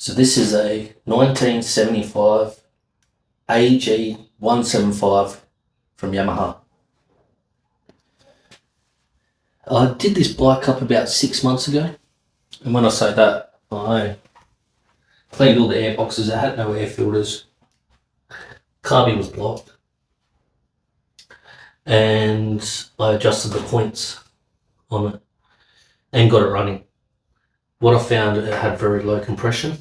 So this is a 1975 AG175 from Yamaha. I did this bike up about 6 months ago, and when I say that, I cleaned all the air boxes. It had no air filters, carby was blocked, and I adjusted the points on it and got it running. What I found, it had very low compression,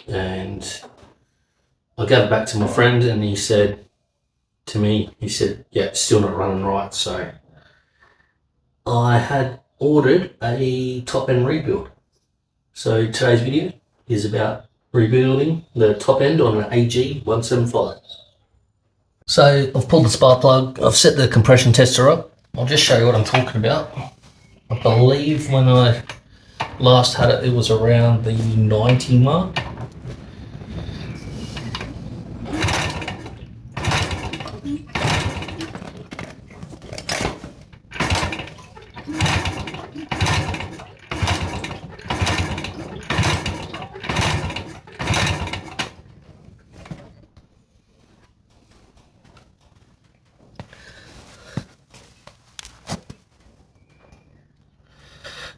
and I gave it back to my friend, and he said to me, yeah, it's still not running right. So I had ordered a top end rebuild. So today's video is about rebuilding the top end on an AG175. So I've pulled the spark plug, I've set the compression tester up. I'll just show you what I'm talking about. I believe when I last had it, it was around the 90 mark.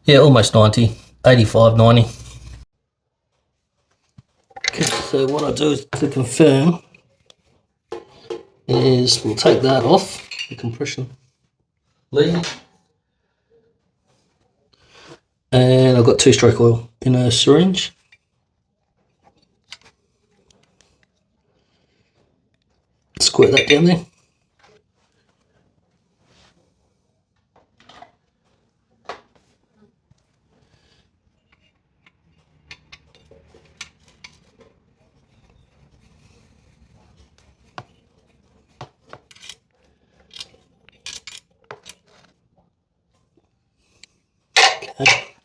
Yeah, almost 90, 85, 90. Okay, so what I do is to confirm is we'll take that off, the compression lead. And I've got 2-stroke oil in a syringe. Squirt that down there. Okay.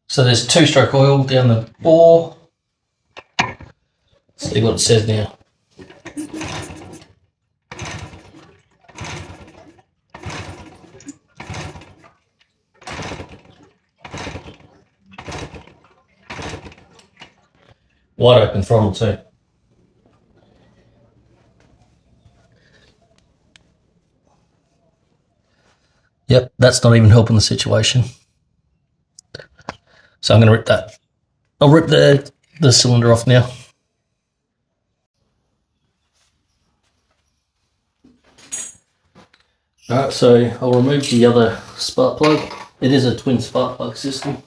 So there's 2-stroke oil down the bore. See what it says now. Wide open throttle too. Yep, that's not even helping the situation. So I'm going to rip that. I'll rip the cylinder off now. Alright, so I'll remove the other spark plug. It is a twin spark plug system.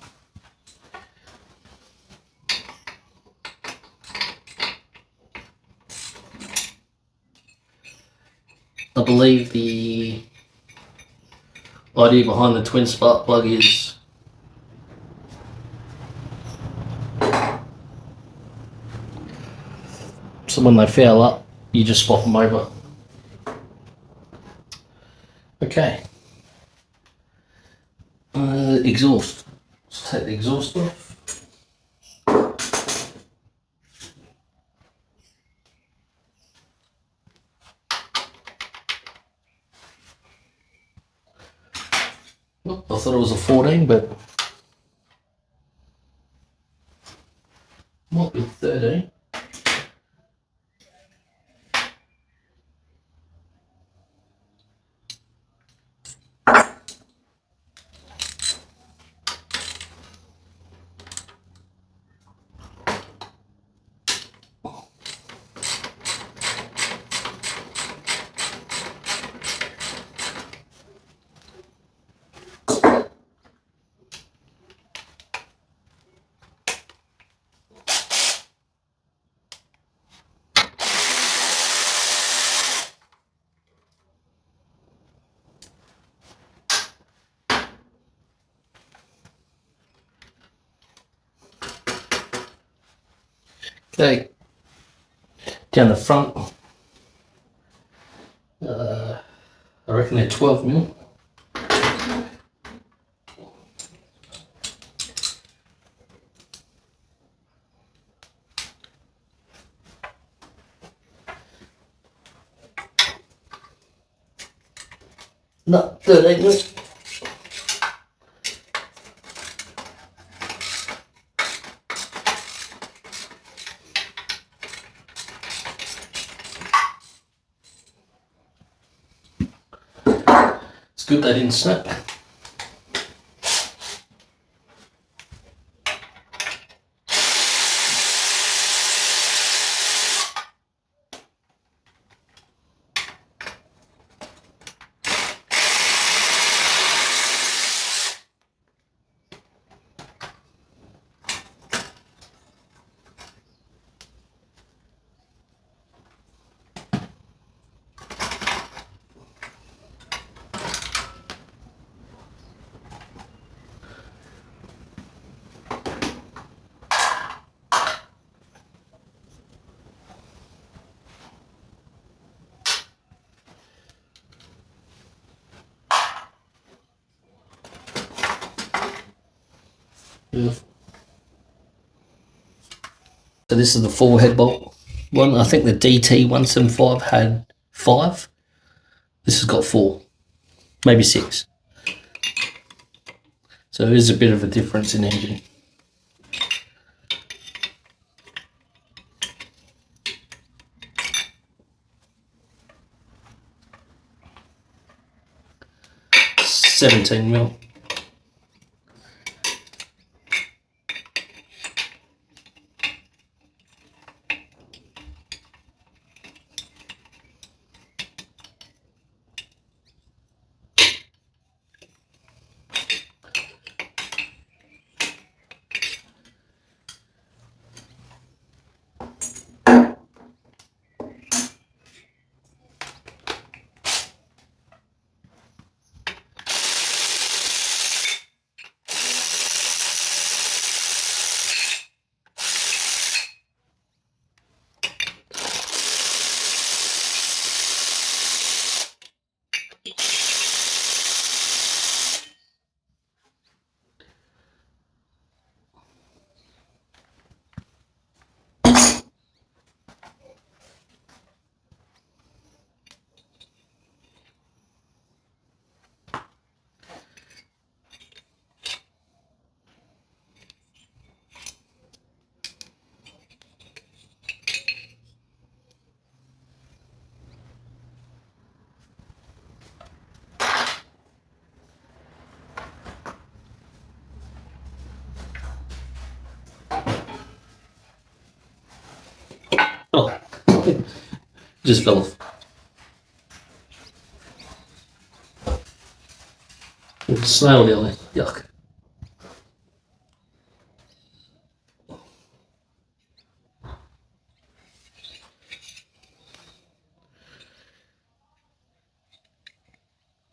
I believe the idea behind the twin spark plug is so when they foul up, you just swap them over. Okay. Exhaust. Let's take the exhaust off. Oh, I thought it was a 14, but might be 13. Okay, down the front, I reckon they're 12 mil. No, 13 mil. good they didn't snap. Beautiful. So this is the 4 head bolt one. I think the DT175 had 5. This has got 4, maybe 6. So there is a bit of a difference in engine. $17mm. Oh, just fell off. Snail down there. Yuck.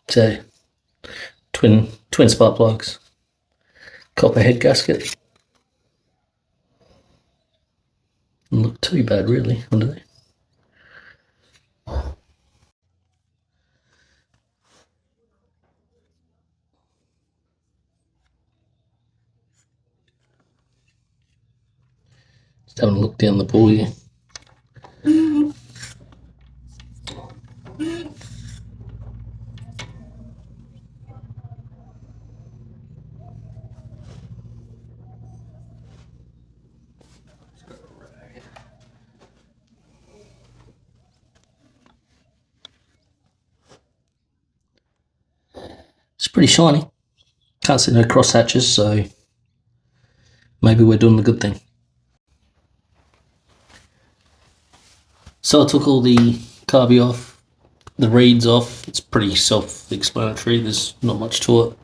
So, twin spark plugs, copper head gasket. Doesn't look too bad really under there. Just having a look down the ball here. It's pretty shiny. Can't see no cross hatches, so maybe we're doing the good thing. So I took all the carby off, the reeds off. It's pretty self-explanatory. There's not much to it.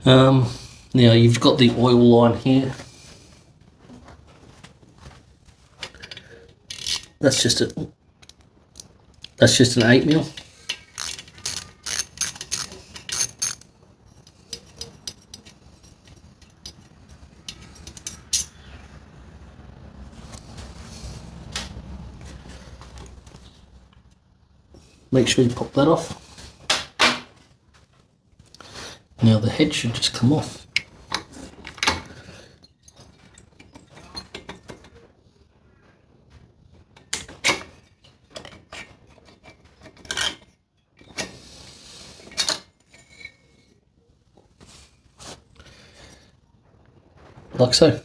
Now you've got the oil line here. That's just an 8mm. Make sure you pop that off. Now the head should just come off. Like so.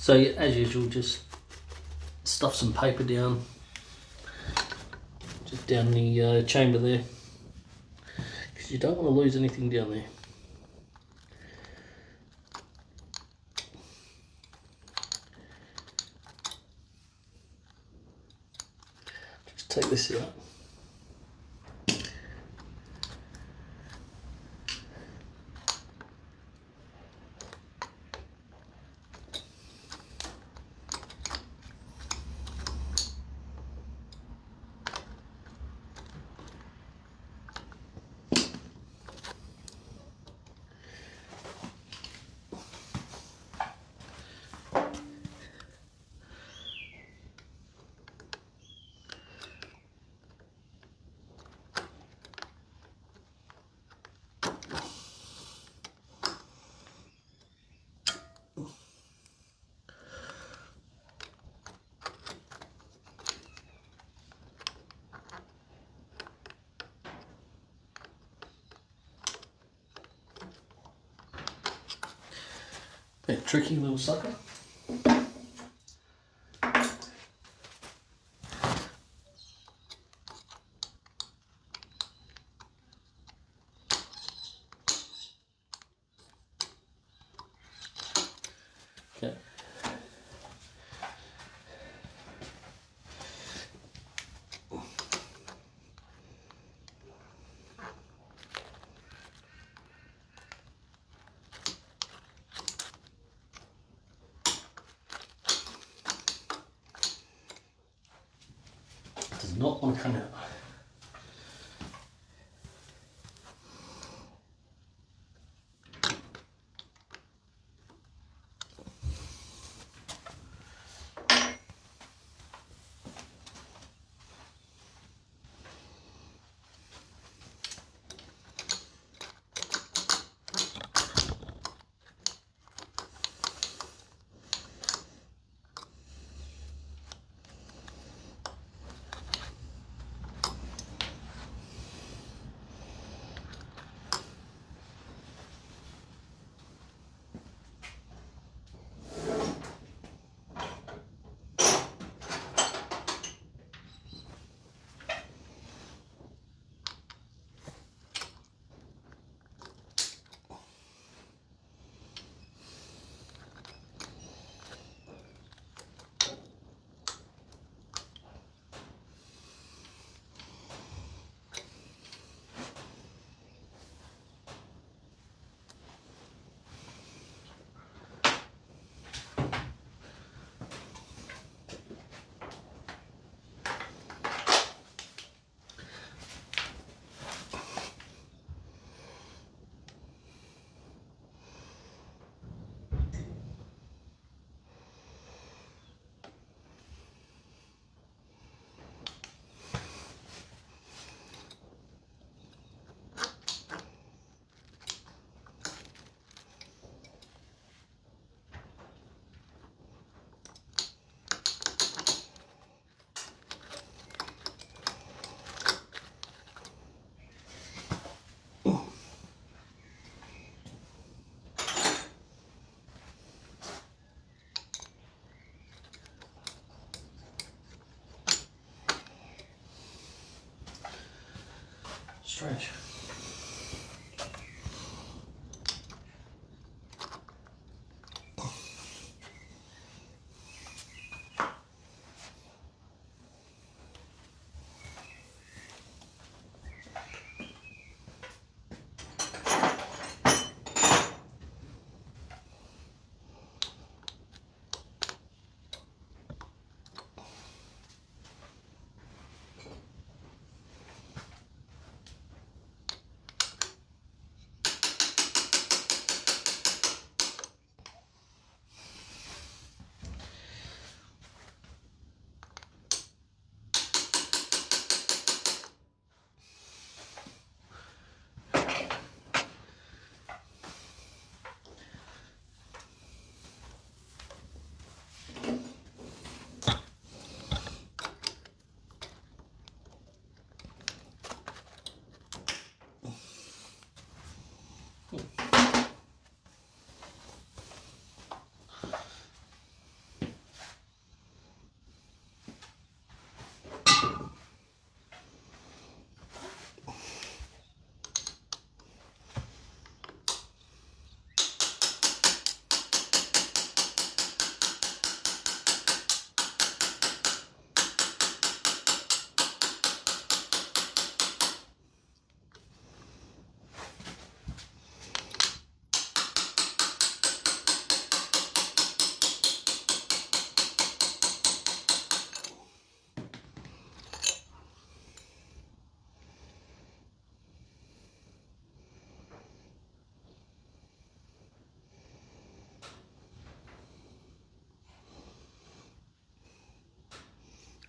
So as usual, just stuff some paper down just down the chamber there, because you don't want to lose anything down there. Just take this out. That tricky little sucker. Okay. Does not want to come out. Strange.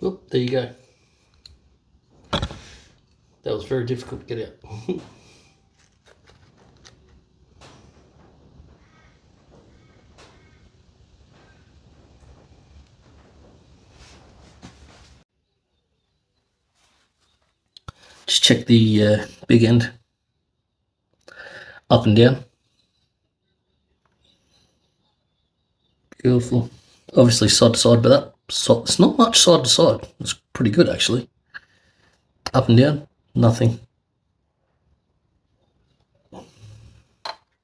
Oh, there you go. That was very difficult to get out. Just check the big end, up and down. Beautiful. Obviously side to side, but it's not much side to side. It's pretty good actually. Up and down, nothing.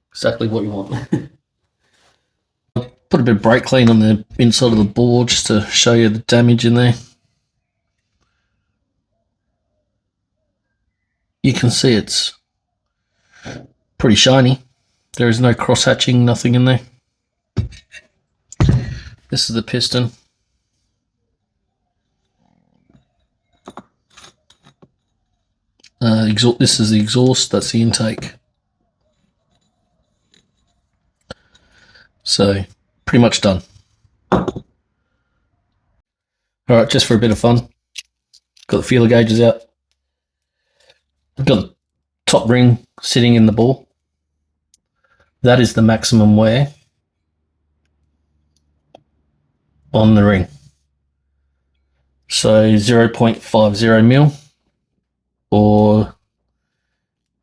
Exactly what you want. Put a bit of brake clean on the inside of the board just to show you the damage in there. You can see it's pretty shiny. There is no cross hatching, nothing in there. This is the piston. This is the exhaust, that's the intake. So, pretty much done. Alright, just for a bit of fun, got the feeler gauges out. I've got the top ring sitting in the ball. That is the maximum wear on the ring. So 0.50 mil or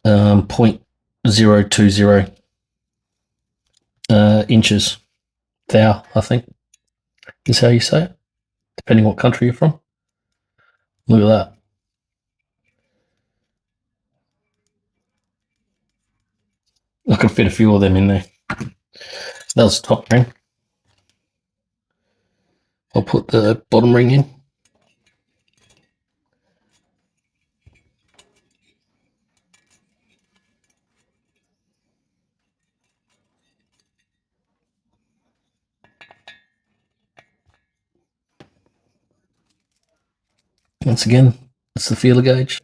0.020 inches. Thou, I think, is how you say it, depending what country you're from. Look at that. I could fit a few of them in there. That was the top ring. I'll put the bottom ring in. Once again, that's the feeler gauge.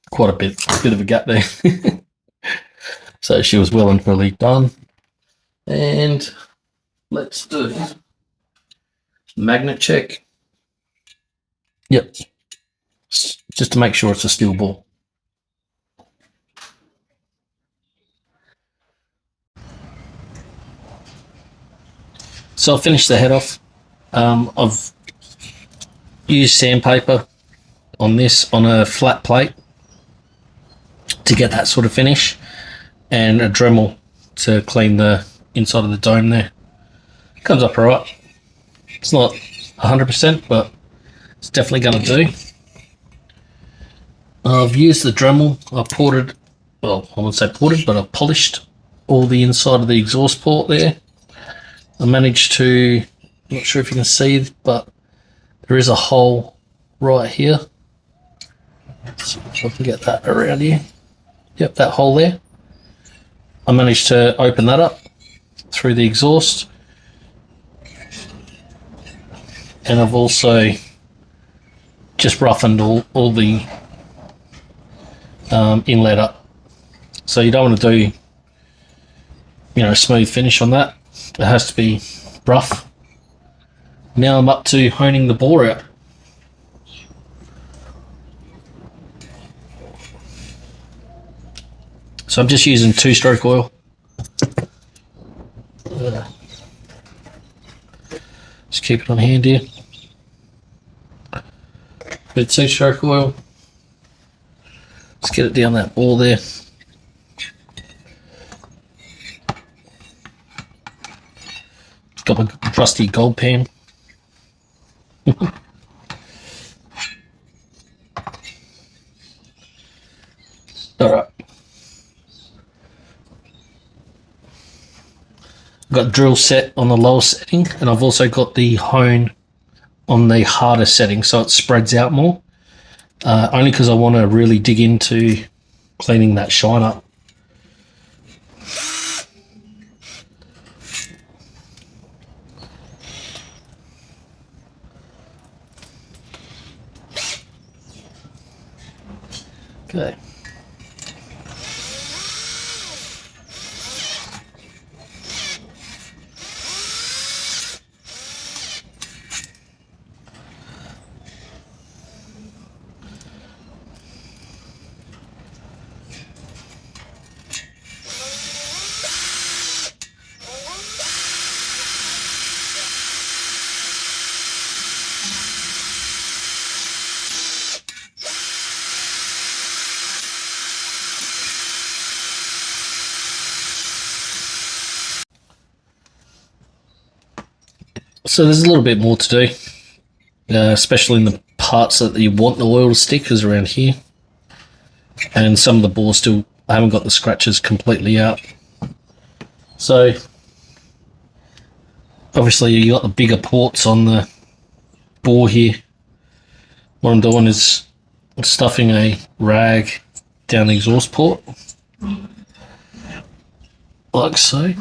Quite a bit of a gap there. So she was well and truly done. And let's do magnet check. Yep. Just to make sure it's a steel ball. So I've finished the head off. I've used sandpaper on this on a flat plate to get that sort of finish, and a Dremel to clean the inside of the dome there. Comes up alright. It's not 100%, but it's definitely going to do. I've used the Dremel. I ported, well, I wouldn't say ported, but I've polished all the inside of the exhaust port there. I managed to, I'm not sure if you can see, but there is a hole right here. So if I can get that around here. Yep, that hole there. I managed to open that up through the exhaust. And I've also just roughened all the inlet up. So you don't want to do, smooth finish on that. It has to be rough. Now I'm up to honing the bore out. So I'm just using 2-stroke oil. Just keep it on hand here. Bit 2-stroke oil. Let's get it down that bore there. Got my trusty gold pan. Alright. Got drill set on the lower setting, and I've also got the hone on the harder setting, so it spreads out more. Only because I want to really dig into cleaning that shine up. Okay. So there's a little bit more to do, especially in the parts that you want the oil to stick, is around here. And some of the bores still haven't got the scratches completely out. So obviously you got the bigger ports on the bore here. What I'm doing is stuffing a rag down the exhaust port, like so.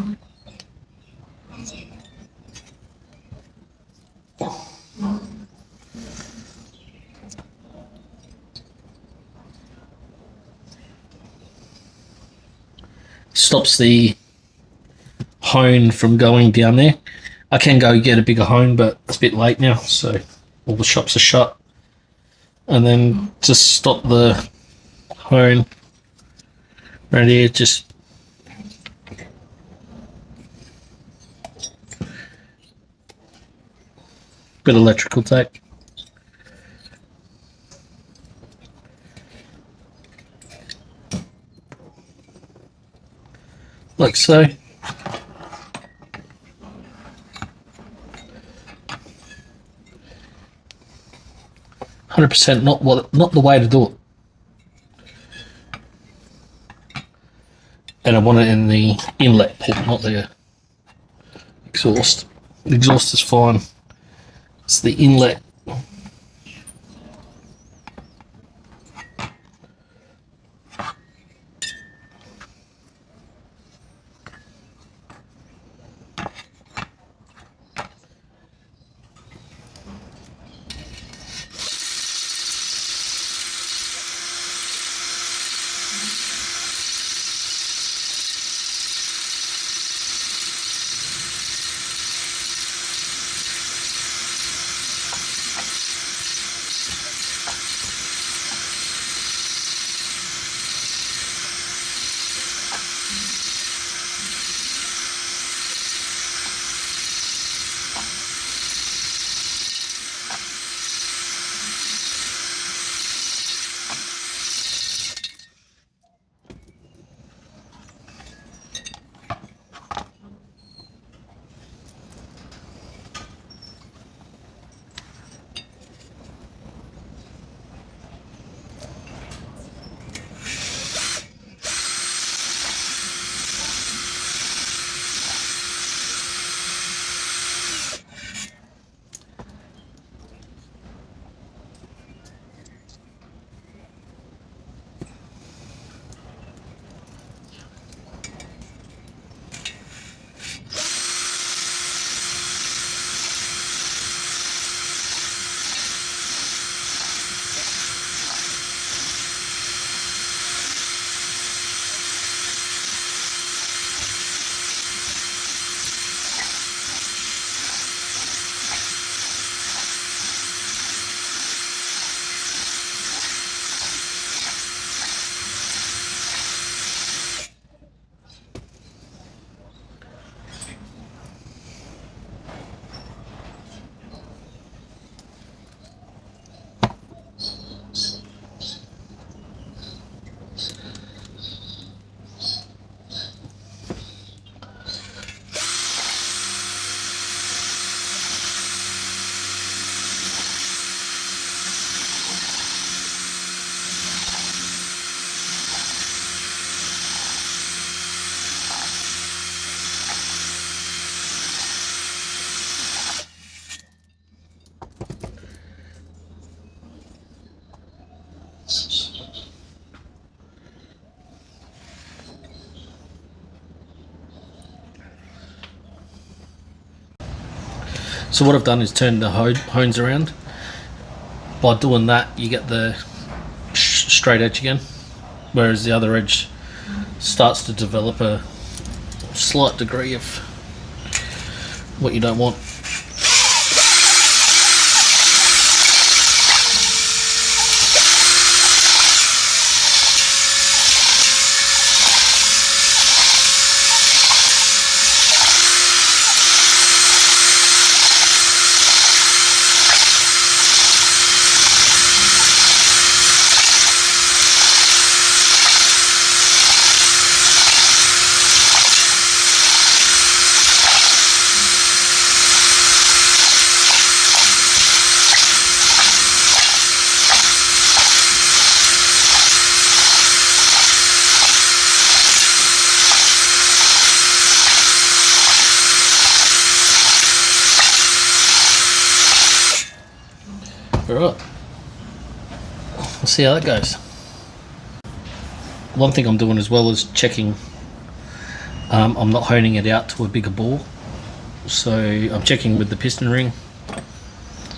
Stops the hone from going down there. I can go get a bigger hone, but it's a bit late now, so all the shops are shut. And then just stop the hone right here, just bit of electrical tape. Like so. 100% not the way to do it. And I want it in the inlet port, not the exhaust. The exhaust is fine. It's the inlet. So what I've done is turn the hones around. By doing that, you get the straight edge again. whereas the other edge starts to develop a slight degree of what you don't want. Alright, we'll see how that goes. One thing I'm doing as well is checking I'm not honing it out to a bigger bore, so I'm checking with the piston ring.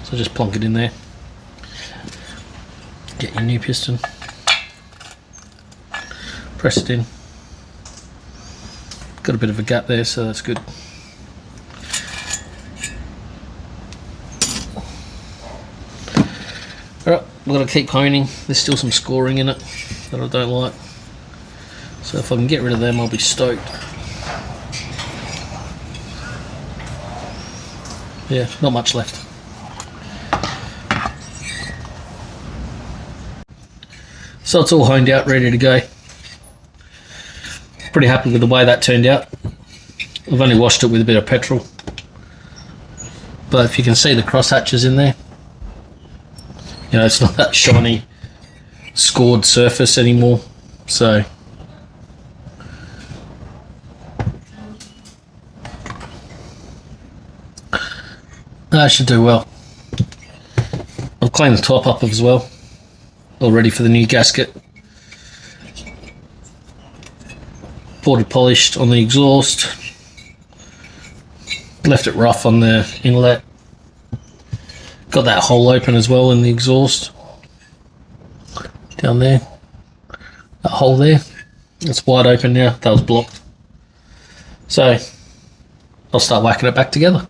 So just plonk it in there, get your new piston, press it in. Got a bit of a gap there, so that's good. Alright, we've got to keep honing. There's still some scoring in it that I don't like, so if I can get rid of them I'll be stoked. Yeah, not much left. So it's all honed out, ready to go. Pretty happy with the way that turned out. I've only washed it with a bit of petrol, but if you can see the cross hatches in there, you know, it's not that shiny scored surface anymore, so that should do well. I've cleaned the top up as well, all ready for the new gasket. Ported polished on the exhaust, left it rough on the inlet. Got that hole open as well in the exhaust down there. That hole there, it's wide open now. That was blocked, so I'll start whacking it back together.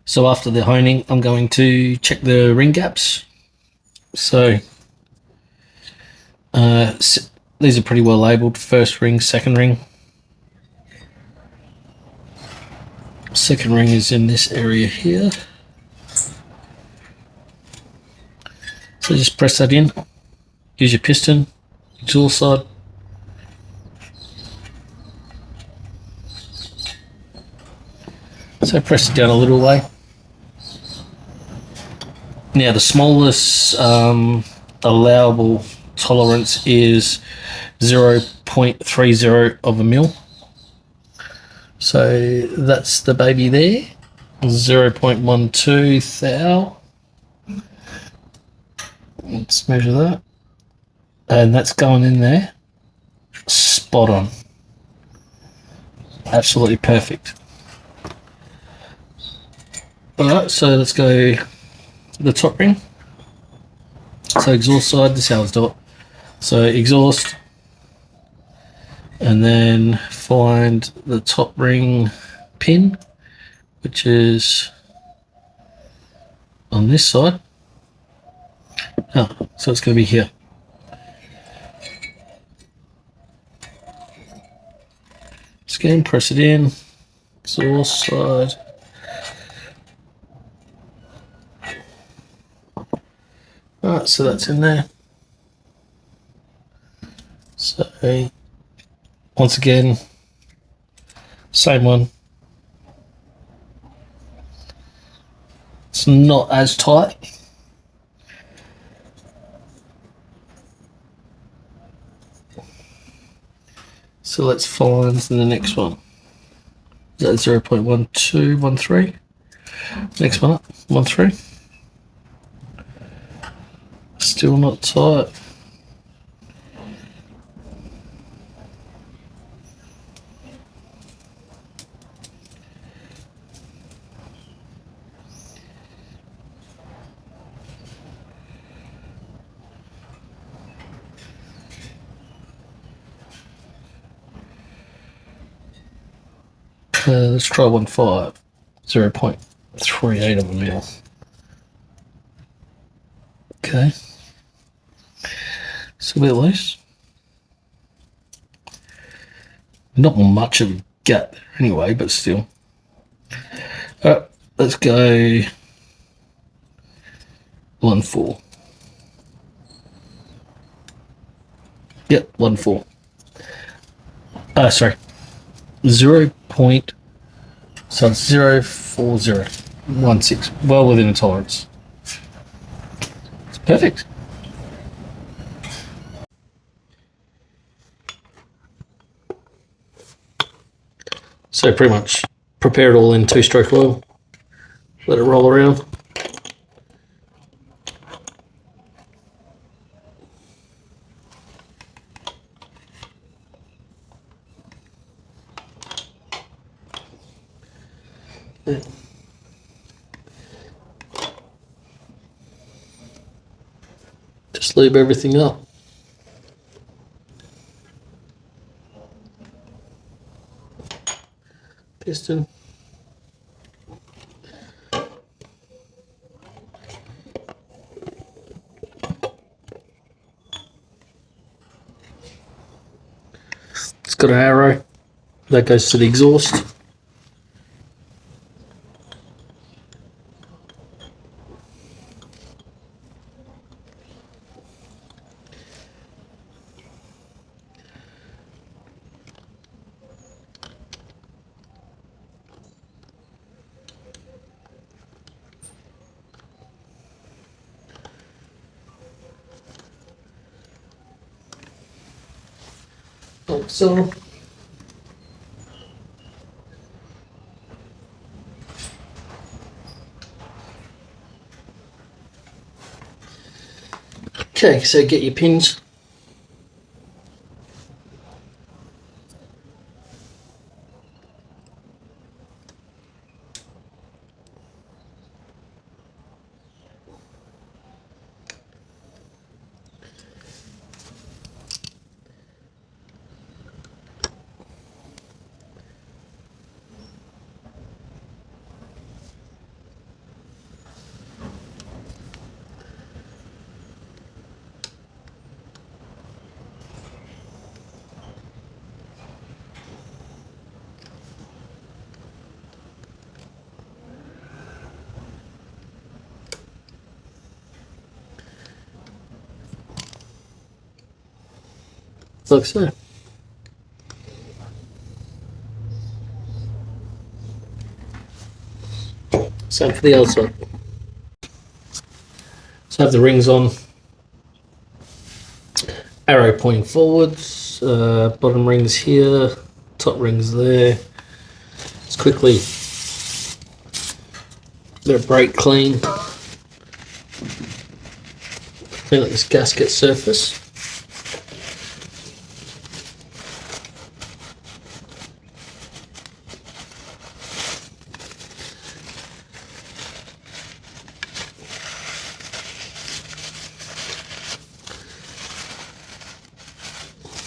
So after the honing, I'm going to check the ring gaps. So these are pretty well labelled. First ring, second ring. Second ring is in this area here. So just press that in. Use your piston, exhaust side. So press it down a little way. Now the smallest allowable tolerance is 0.30 of a mil. So that's the baby there, 0.12 thou. Let's measure that. And that's going in there, spot on. Absolutely perfect. Alright, so let's go the top ring. So exhaust side, this is how it's done. So exhaust, and then find the top ring pin, which is on this side. Oh, so it's going to be here. Just again, press it in, exhaust side. Alright, so that's in there. So once again, same one. It's not as tight. So let's find the next one. Is that 0.1213? Next one up, 13. Still not tight. Let's try 1.5, 0.38 of a mil. Okay, so a bit loose. Not much of a gap there anyway, but still. Alright, let's go 1.4. Yep, 1.4. Sorry, 0. So it's 0.4016. Well within the tolerance. It's perfect. So pretty much prepare it all in 2-stroke oil. Let it roll around. Yeah. Just lube everything up. Piston. It's got an arrow that goes to the exhaust. Like so. Okay, so get your pins. Like so. Same for the other side. So have the rings on. Arrow pointing forwards. Bottom rings here. Top rings there. Let's quickly let it brake clean. Clean up this gasket surface.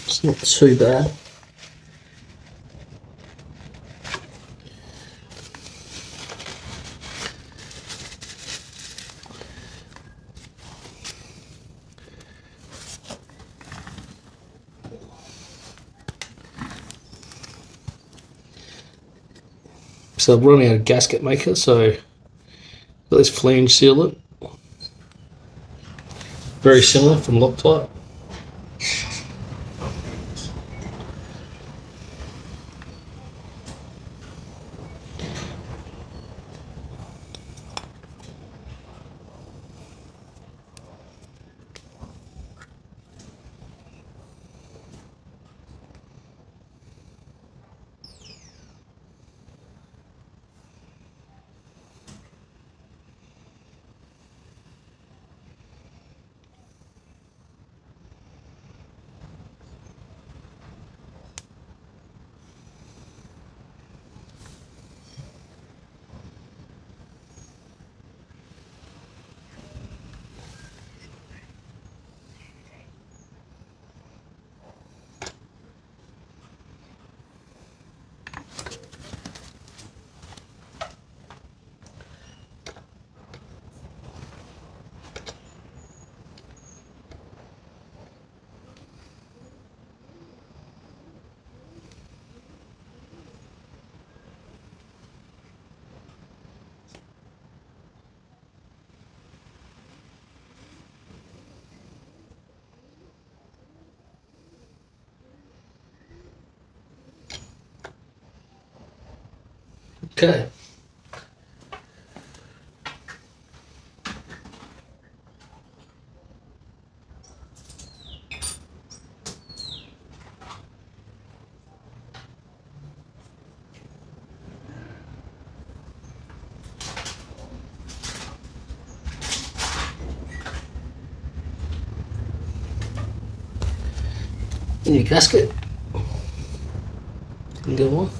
It's not too bad. So I'm running out of gasket maker, so got this flange sealant. Very similar from Loctite. Okay. New gasket can go on.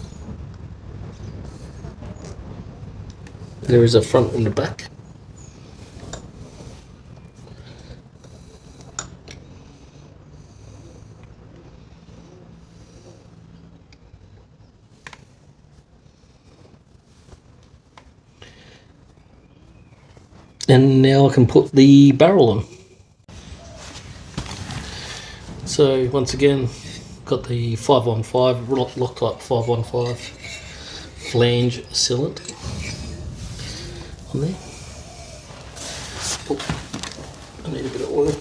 There is a front and a back. And now I can put the barrel on. So once again, got the 515 Loctite 515 flange sealant on there. Oh, I need a bit of oil.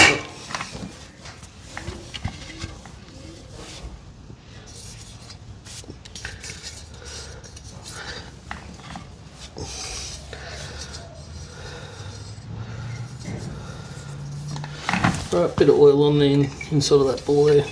Right, bit of oil on the inside of that ball there.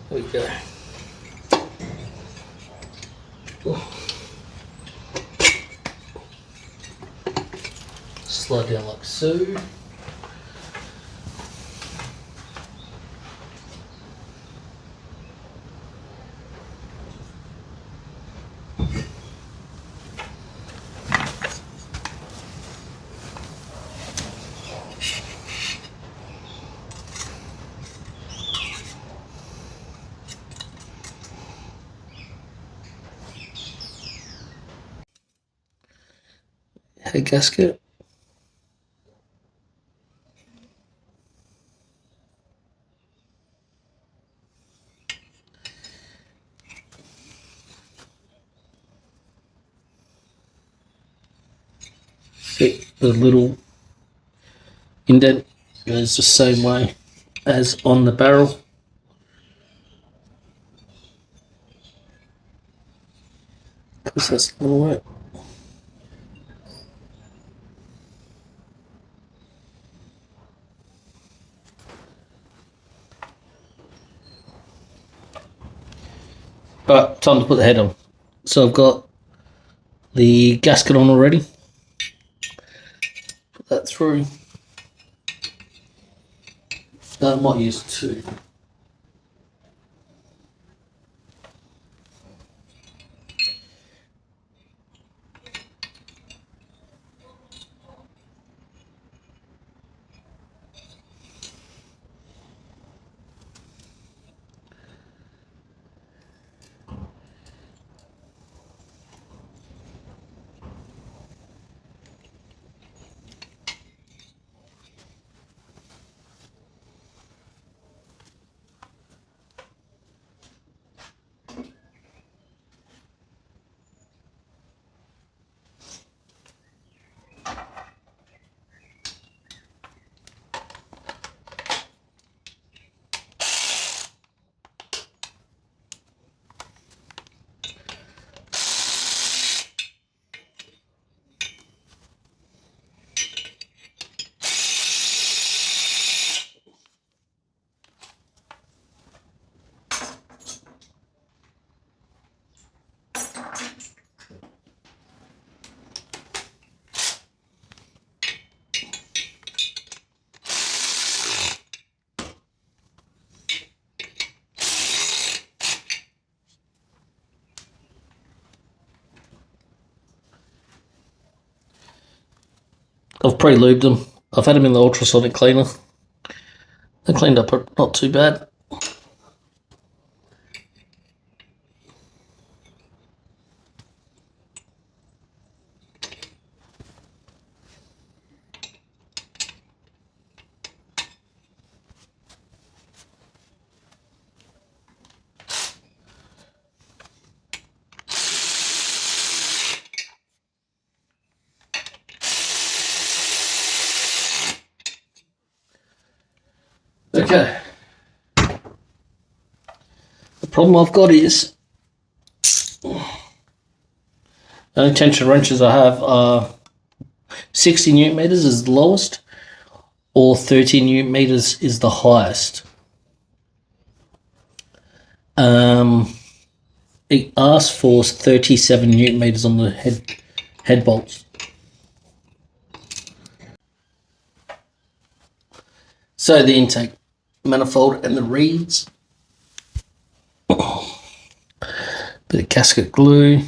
There we go. Slide down like so. Head gasket. See, the little indent goes the same way as on the barrel. Because that's going to work. Right, time to put the head on. So I've got the gasket on already. Put that through. I might use two. pre-lubed them. I've had them in the ultrasonic cleaner. They cleaned up not too bad. Okay. The problem I've got is the only tension wrenches I have are 60 newton meters is the lowest, or 30 newton meters is the highest. It asks for 37 newton meters on the head bolts. So the intake manifold and the reeds, bit of gasket glue,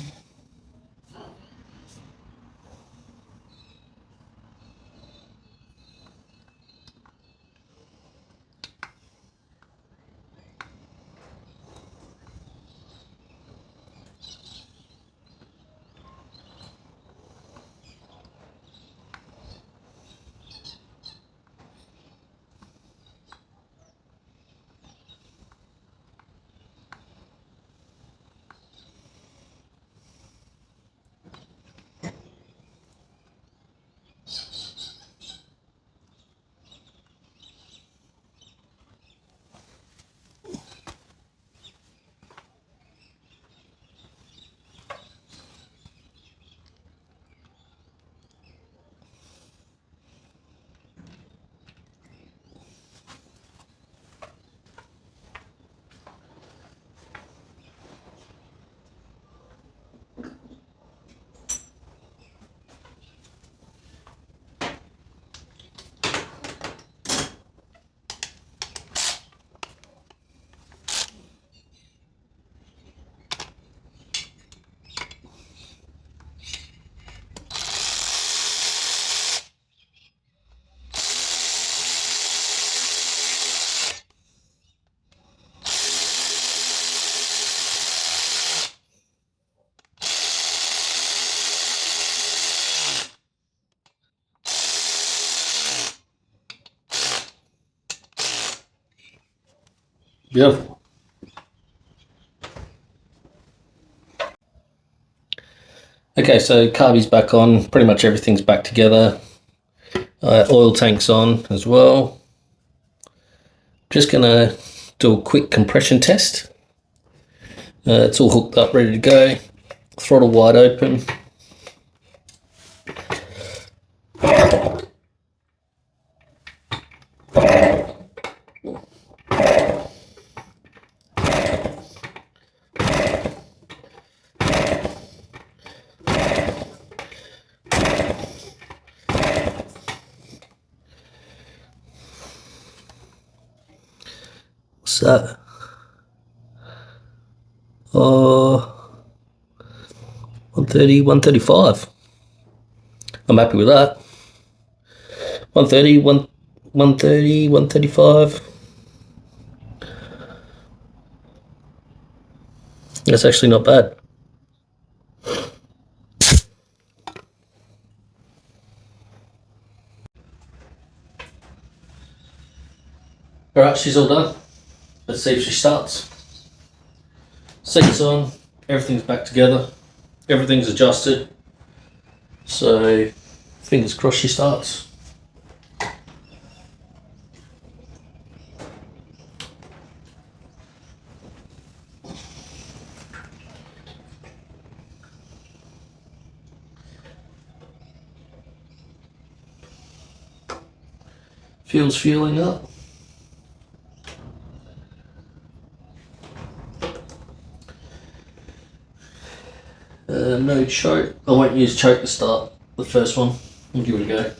beautiful. Okay, so carby's back on, pretty much everything's back together. Oil tank's on as well. Just gonna do a quick compression test. It's all hooked up, ready to go. Throttle wide open. What's that? 130, 135. I'm happy with that. 130, 130, 135. That's actually not bad. Alright, she's all done. Let's see if she starts. Seat's on, everything's back together, everything's adjusted. So, fingers crossed she starts. Fuel's fueling up. No choke. I won't use choke to start the first one. We'll give it a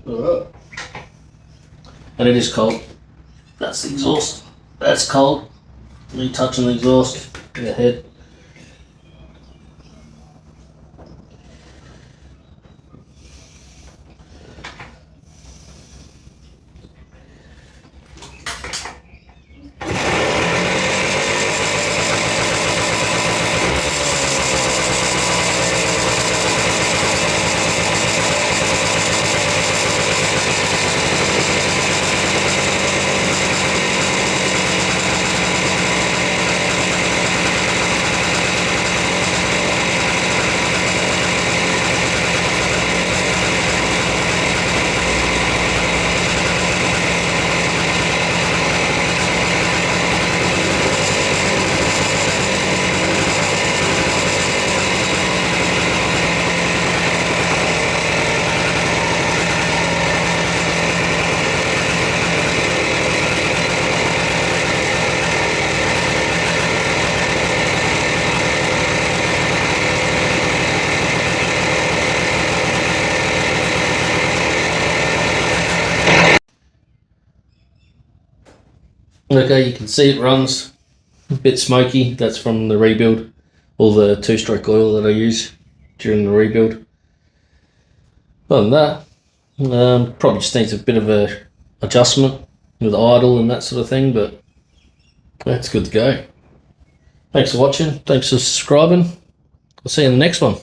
go. Alright. And it is cold. That's the exhaust. That's cold. Me touching the exhaust. The head. Okay, you can see it runs a bit smoky. That's from the rebuild, all the two-stroke oil that I use during the rebuild. Other than that, probably just needs a bit of a adjustment with idle and that sort of thing, but that's good to go. Thanks for watching. Thanks for subscribing. I'll see you in the next one.